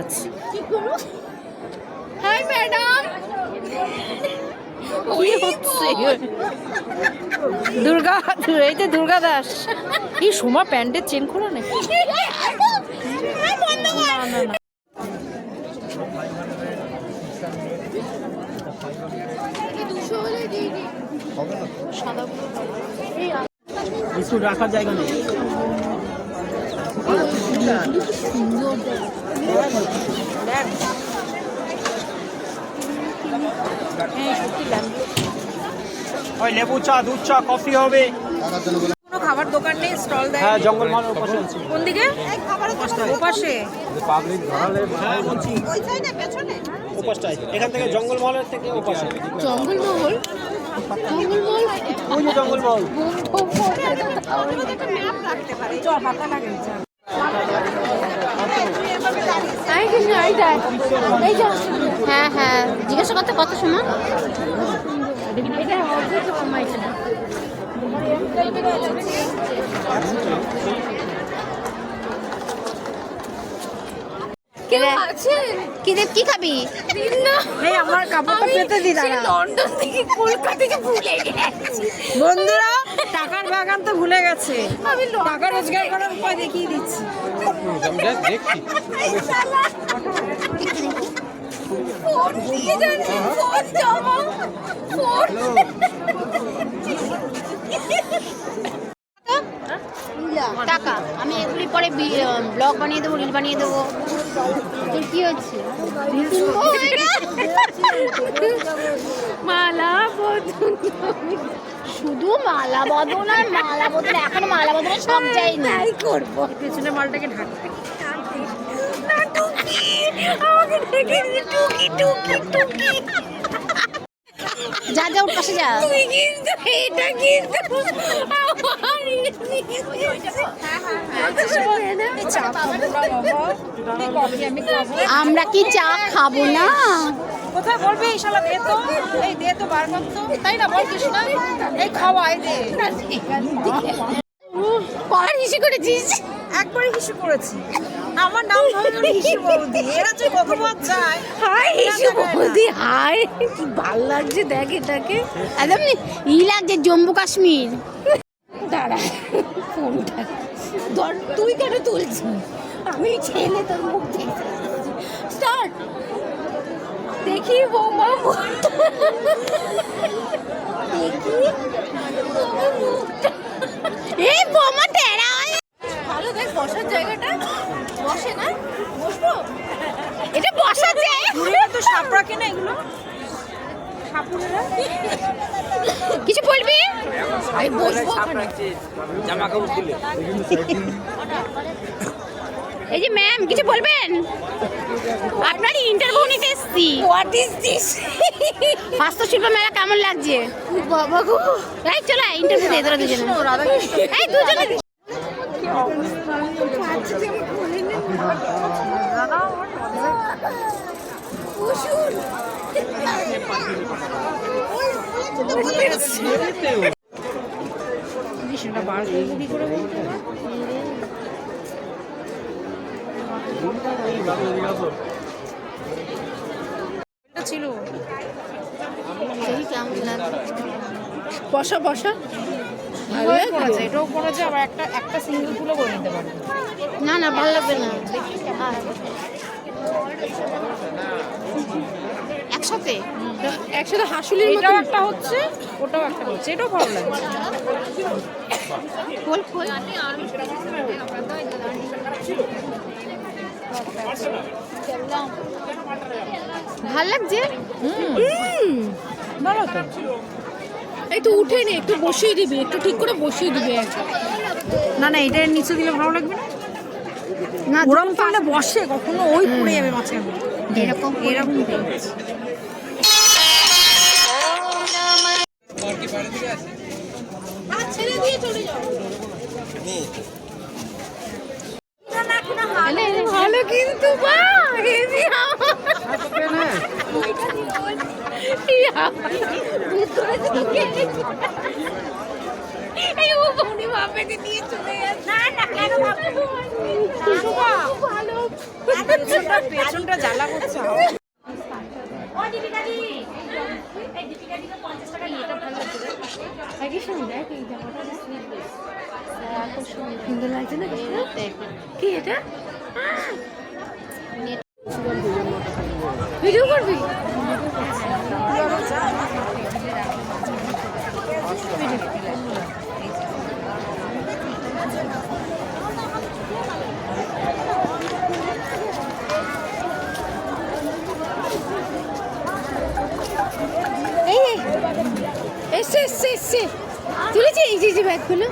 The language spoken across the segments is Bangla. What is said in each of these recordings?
আছে। হাই ম্যাডাম, কি হচ্ছে? দুর্গা, এই যে দুর্গা দাস। এই সোমা প্যান্টের চেন খোলা নাকি? না না না, বিস্কুট রাখার জায়গা নেই। ওই লেবু চা, দুধ চা, কফি হবে। কোনো খাবার দোকান নেই, স্টল দেয়? হ্যাঁ, জঙ্গল মাল পাশে আছে। কোন দিকে? ওপাশে। পাবলিক ধরালে হ্যাঁ বলছি ওই সাইডে পেছনে ওপাশটাই। এখান থেকে জঙ্গল মহলের থেকে ওপাশে। জঙ্গলমহল, জঙ্গলমহল, ওই যে জঙ্গল মহল। হ্যাঁ হ্যাঁ, জিজ্ঞাসা করতে কত সময়? কেউ আছেন? কি খাবি? এই আমার কাপড়টা পেতে দি দাঁড়া। লন্ডন থেকে কলকাতা থেকে ভুলে গেছি বন্ধুরা, টাকার বাগান তো ভুলে গেছে। আমি টাকা রোজগার করার উপায় দেখিয়ে দিচ্ছি। দেখছি ফোন দিয়ে জানি, ফোন জমা, ফোন টাকা। আমি এগুলি পরে ব্লগ বানিয়ে দেবো, রিল বানিয়ে দেবো। তোর কি হচ্ছে? মালা বদল, শুধু মালা বদল আর মালা বদল। এখন মালা বদলে সব যাই না করবো। পেছনে মালটাকে ঢাকতে। আমাকে ডেকে দিবি, টুকি টুকি টুকি। যা যা, ওর পাশে যা। তুই কিন্তু এটা কিন্তু আমরা কি চা খাবো না? কোথায় বলবি? এই শালা দে তো, এই দে তো বার কর তো, তাই না? বল কৃষ্ণা, এই খাওয়াই দে। কবার হিসি করেছিস? একবারই হিসু করেছি। আমার নাম ধরে হিসু বৌদি। এরা যে কতবার যায়। হাই হিসু বৌদি, হাই, কি ভাল লাগছে দেখ এটাকে। একদম ই লাগছে জম্মু কাশ্মীর। দাঁড়া, ফোনটা ধর। তুই কেন তুলছিস? আমি ছেলে, তোর মুখ দেখে স্টার্ট। দেখি বৌমা, দেখি মুখটা। এই বৌমা টেরা ভালো, দেখ বসার জায়গাটা। বসে না, বসবো। এটা বসার জায়গা। তো সাপ রাখে না এগুলো? সাপুরেরা কিছু বলবি? আমি বসবো। জামা কাপড় খুলে এই যে ম্যাম, কিছু বলবেন? আপনার ইন্টারভিউ নিতে এসেছি। What is this? হস্তশিল্প মেলা কেমন লাগছে? বাবা গো, এই চলো ইন্টারভিউ দিয়ে তোরা দুজনে। এই দুজনে ছিল। কেমন লাগছে? বসা বসা ভালোই করেছে। এটাও করেছে, আবার একটা সিঙ্গেল ফুলও করে নিতে পারবে। না না, ভালো লাগবে না। একসাথে একসাথে হাসুলির মতো। এটাও একটা হচ্ছে, ওটাও একটা হচ্ছে, এটাও ভালো লাগছে। খোল খোল। ভাল লাগছে। ভালো তো। এই তো উঠে নে, একটু বসিয়ে দিবি, একটু ঠিক করে বসিয়ে দিবি। না না, এটা নিচে দিলে ভালো লাগবে না। না ওরম করলে বসে কখনো ওই পড়ে যাবে মাঝে। এরকম এরকম ছেড়ে দিয়ে চলে যাও। ভালো কিন্তু বা হেভি এই ও বনি বাবাকে নিয়ে চলে গেছে। না না, কেন ভালো পেছনটা জ্বালা করছে। সুন্দর লাগছে না? কি এটা? ভিডিও করবি? এসছে তুলেছি এই যে ব্যাগগুলো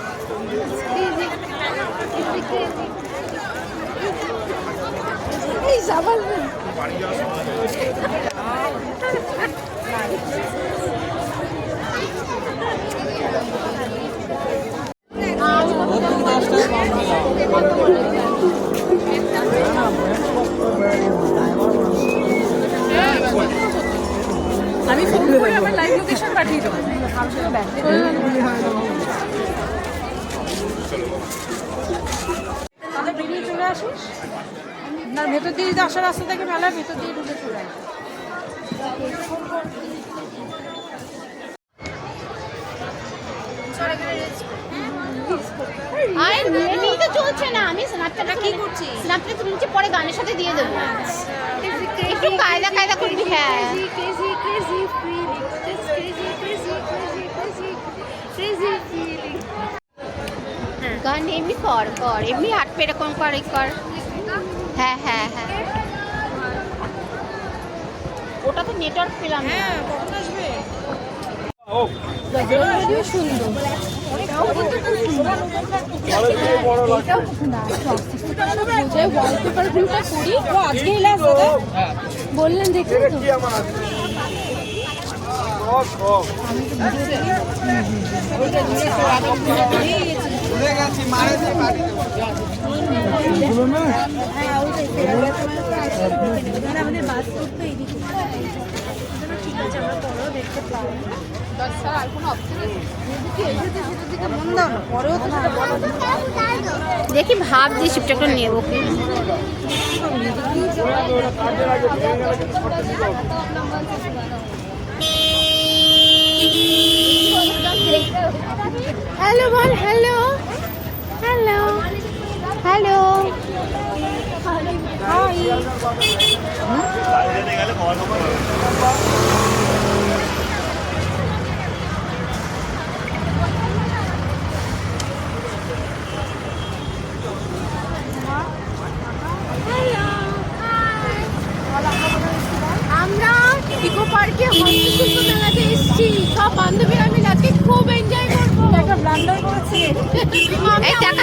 এই সাবাল আমি ফোন করে আমার লাইভ লোকেশন পাঠিয়ে দেবো। তাহলে বেরিয়ে চলে আসিস, আপনার ভেতর দিয়ে যদি আসার রাস্তা থেকে মেলার ভেতর দিয়ে ঢুকে চলে আসিস। আরে নেটই তো চলছে না। আমি স্ন্যাপচ্যাটে কি করছি? স্ন্যাপচ্যাটে তুলছি, পরে গানের সাথে দিয়ে দেবো। একটু কায়দা করবি। হ্যাঁ, গান এমনি কর এমনি হাত পে এরকম কর হ্যাঁ ওটা তো নেটওয়ার্ক পেলাম না। কখন আসবে? বললেন দেখি দেখি ভাবছি শিপটা নেবো কি। হ্যালো বল, হ্যালো আমরা ইকো পার্কে হস্তশিল্প মেলাতে এসেছি। সব বান্ধবীরা মিলে আজকে খুব এনজয় করবো। একটা ব্লান্ডার করেছে। এই টাকা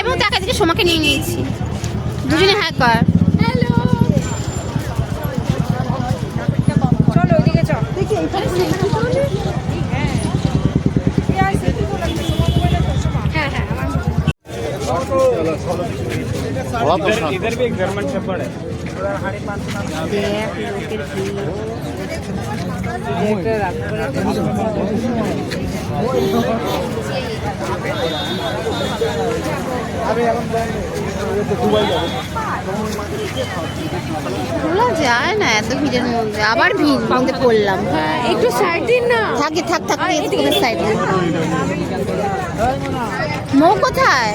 এবং টাকা দিকে সোমাকে নিয়ে নিয়েছি দুজনে। হ্যাঁ কর। হ্যালো, চলো ওইদিকে চল। দেখি এইখানে হ্যাঁ इधर भी एक जर्मन शेफर्ड है। খোলা যায় না এত ভিড়ের মধ্যে, আবার ভিড় মধ্যে পড়লাম। হ্যাঁ, একটু সাইড দিন না। থাক সাইড। মৌ কোথায়?